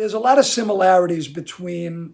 There's a lot of similarities between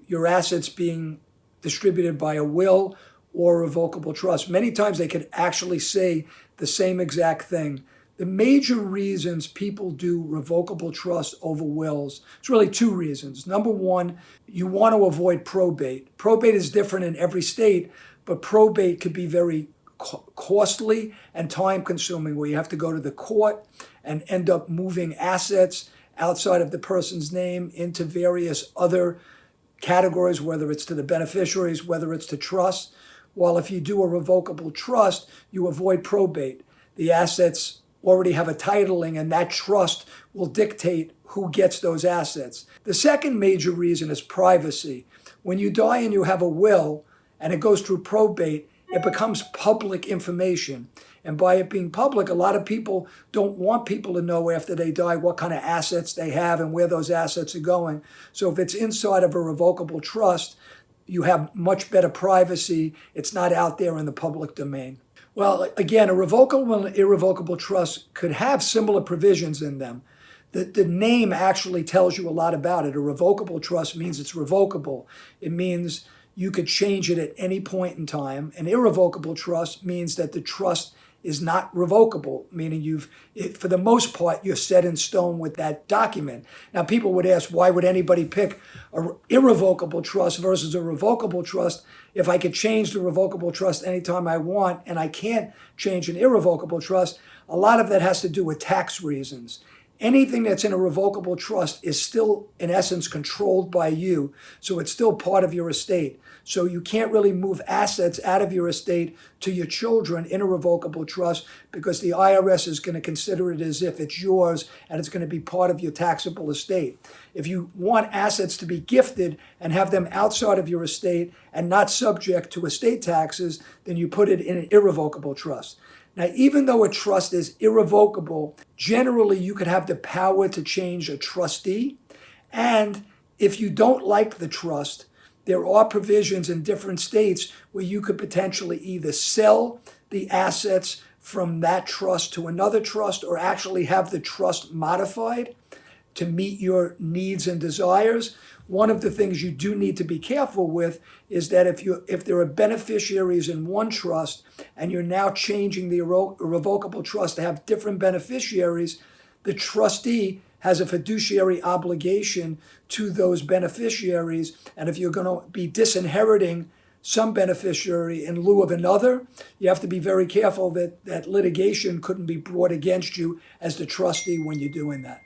your assets being distributed by a will or a revocable trust. Many times they could actually say the same exact thing. The major reasons people do revocable trust over wills, it's really two reasons. Number one, you want to avoid probate. Probate is different in every state, but probate could be very costly and time consuming, where you have to go to the court and end up moving assets outside of the person's name into various other categories, whether it's to the beneficiaries, whether it's to trust. While if you do a revocable trust, you avoid probate. The assets already have a titling, and that trust will dictate who gets those assets. The second major reason is privacy. When you die and you have a will and it goes through probate, it becomes public information. And by it being public, a lot of people don't want people to know after they die what kind of assets they have and where those assets are going. So if it's inside of a revocable trust, you have much better privacy. It's not out there in the public domain. Well, again, a revocable and irrevocable trust could have similar provisions in them. The name actually tells you a lot about it. A revocable trust means it's revocable. It means you could change it at any point in time. An irrevocable trust means that the trust is not revocable, meaning for the most part, you're set in stone with that document. Now, people would ask, why would anybody pick an irrevocable trust versus a revocable trust if I could change the revocable trust anytime I want and I can't change an irrevocable trust? A lot of that has to do with tax reasons. Anything that's in a revocable trust is still, in essence, controlled by you, so it's still part of your estate. So you can't really move assets out of your estate to your children in a revocable trust because the IRS is going to consider it as if it's yours and it's going to be part of your taxable estate. If you want assets to be gifted and have them outside of your estate and not subject to estate taxes, then you put it in an irrevocable trust. Now, even though a trust is irrevocable, generally you could have the power to change a trustee. And if you don't like the trust, there are provisions in different states where you could potentially either sell the assets from that trust to another trust or actually have the trust modified to meet your needs and desires. One of the things you do need to be careful with is that if there are beneficiaries in one trust and you're now changing the irrevocable trust to have different beneficiaries, the trustee has a fiduciary obligation to those beneficiaries. And if you're going to be disinheriting some beneficiary in lieu of another, you have to be very careful that litigation couldn't be brought against you as the trustee when you're doing that.